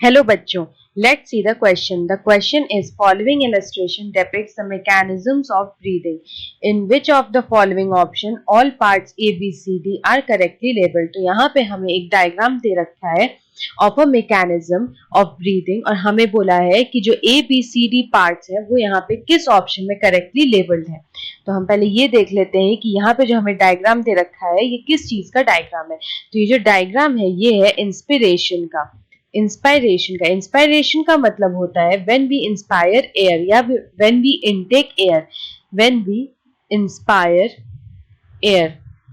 Hello बच्चों, let's see the question. The question is following illustration depicts the mechanisms of breathing. In which of the following option all parts A, B, C, D are correctly labeled? तो यहाँ पे हमें एक diagram दे रखा है of a mechanism of breathing और हमें बोला है कि जो A, B, C, D parts है वो यहाँ पे किस ऑप्शन में करेक्टली लेबल्ड है. तो हम पहले ये देख लेते हैं कि यहाँ पे जो हमें डायग्राम दे रखा है ये किस चीज का डायग्राम है. तो ये जो डायग्राम है ये है इंस्पिरेशन का. इंस्पायरेशन का मतलब होता है व्हेन वी इंस्पायर एयर या when we intake air. When we inspire air,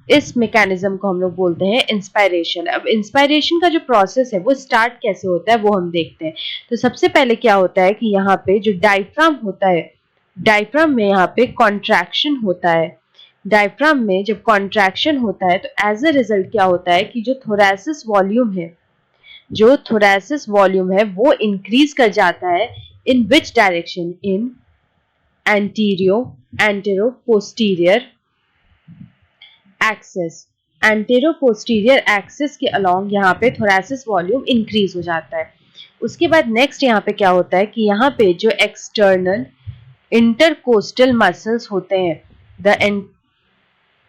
इस मैकेनिज्म को हम लोग बोलते हैं इंस्पायरेशन. अब इंस्पायरेशन का जो प्रोसेस है वो स्टार्ट कैसे होता है वो हम देखते हैं. तो सबसे पहले क्या होता है कि यहाँ पे जो डायफ्राम होता है, डायफ्राम में यहाँ पे कॉन्ट्रैक्शन होता है. डायफ्राम में जब कॉन्ट्रैक्शन होता है तो एज अ रिजल्ट क्या होता है कि जो थोरैसिस वॉल्यूम है, जो थोरैसिस वॉल्यूम है वो इंक्रीज कर जाता है. In which direction? In antero posterior axis. Antero posterior axis के अलोंग यहाँ पे थोरैसिस वॉल्यूम इंक्रीज हो जाता है. उसके बाद नेक्स्ट यहाँ पे क्या होता है कि यहाँ पे जो एक्सटर्नल इंटरकोस्टल मसल्स होते हैं, द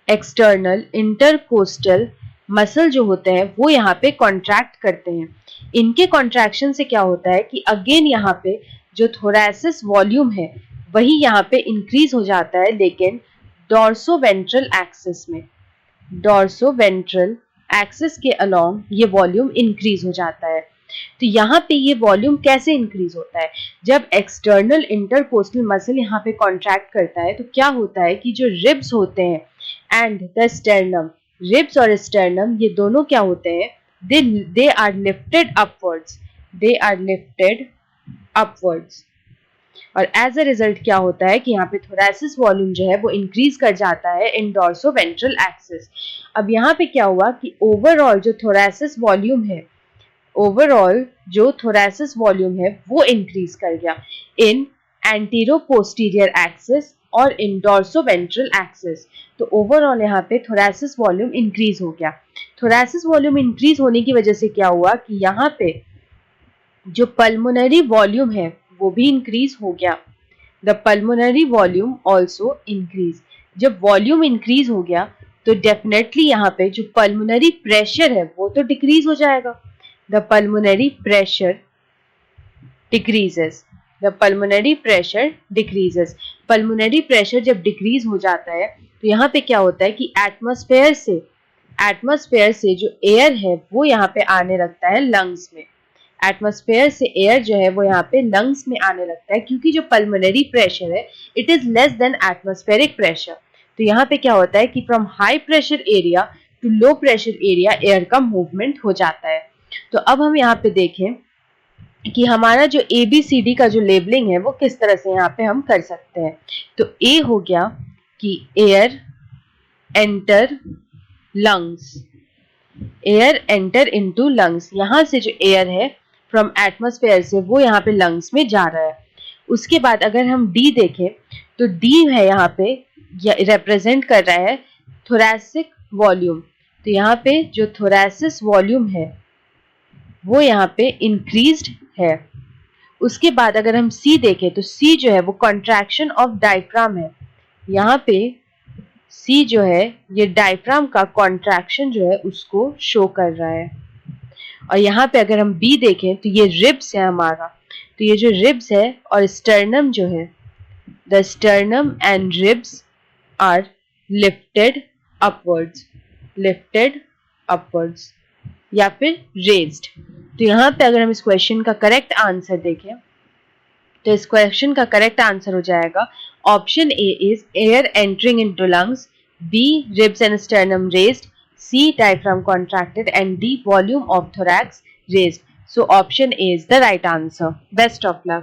एक्सटर्नल इंटरकोस्टल मसल जो होते हैं वो यहाँ पे कॉन्ट्रैक्ट करते हैं. इनके कॉन्ट्रैक्शन से क्या होता है कि अगेन यहाँ पे जो थोरैसिस वॉल्यूम है वही यहाँ पे इंक्रीज हो जाता है, लेकिन डॉर्सोवेंट्रल एक्सिस में, डॉर्सोवेंट्रल एक्सिस के अलोंग ये वॉल्यूम इंक्रीज हो जाता है. तो यहाँ पे ये वॉल्यूम कैसे इंक्रीज होता है? जब एक्सटर्नल इंटरकोस्टल मसल यहाँ पे कॉन्ट्रैक्ट करता है तो क्या होता है कि जो रिब्स होते हैं एंड द स्टर्नम, रिब्स और स्टर्नम ये दोनों क्या होते हैं, they are lifted upwards, they are lifted upwards. और एज अ रिजल्ट क्या होता है कि यहाँ पे थोरैसिस वॉल्यूम जो है वो इंक्रीज कर जाता है इन डॉर्सोवेंट्रल एक्सिस. अब यहाँ पे क्या हुआ कि ओवरऑल जो थोरैसिस वॉल्यूम है, ओवरऑल जो थोरैसिस वॉल्यूम है वो इंक्रीज कर गया इन एंटीरो पोस्टीरियर एक्सिस और इन डॉर्सोवेंट्रल एक्सिस. तो ओवरऑल यहाँ पे थोरैसिस वॉल्यूम इंक्रीज हो गया. थोरैसिस वॉल्यूम इंक्रीज होने की वजह से क्या हुआ कि यहाँ पे जो पल्मोनरी वॉल्यूम है वो भी इंक्रीज हो गया. The pulmonary volume also increase. जब वॉल्यूम इंक्रीज हो गया तो डेफिनेटली यहाँ पे जो पल्मोनरी प्रेशर है वो तो डिक्रीज हो जाएगा. The pulmonary pressure decreases. The pulmonary pressure decreases. Pulmonary pressure जब डिक्रीज हो जाता है तो यहाँ पे क्या होता है कि एटमॉस्फेयर से जो एयर है वो यहाँ पे आने लगता है लंग्स में. एटमॉस्फेयर से एयर जो है वो यहाँ पे लंग्स में आने लगता है क्योंकि जो पल्मोनरी प्रेशर है it is less than atmospheric pressure. तो यहाँ पे क्या होता है कि from high pressure area to low pressure area air का मूवमेंट हो जाता है. तो अब हम यहाँ पे देखें कि हमारा जो ABCD का जो लेबलिंग है वो किस तरह से यहाँ पे हम कर सकते हैं. तो A हो गया कि air enter lungs, air enter into lungs. यहाँ से जो एयर है फ्रॉम एटमॉस्फेयर से वो यहाँ पे लंग्स में जा रहा है. उसके बाद अगर हम D देखें तो D है यहाँ पे रिप्रेजेंट कर रहा है थोरैसिक वॉल्यूम. तो यहाँ पे जो थोरैसिस वॉल्यूम है वो यहाँ पे इंक्रीज्ड है. उसके बाद अगर हम C देखें तो C जो है वो कॉन्ट्रैक्शन ऑफ डायफ्राम है. यहाँ पे C जो है ये डायफ्राम का कॉन्ट्रैक्शन जो है उसको शो कर रहा है. और यहाँ पे अगर हम B देखें तो ये रिब्स है हमारा. तो ये जो रिब्स है और स्टर्नम जो है, the sternum and ribs are lifted upwards, lifted upwards या फिर रेज्ड. तो यहाँ पे अगर हम इस क्वेश्चन का करेक्ट आंसर देखें तो इस क्वेश्चन का करेक्ट आंसर हो जाएगा option A is air entering into lungs, B ribs and sternum raised, C diaphragm contracted and D volume of thorax raised. So option A is the right answer. Best of luck.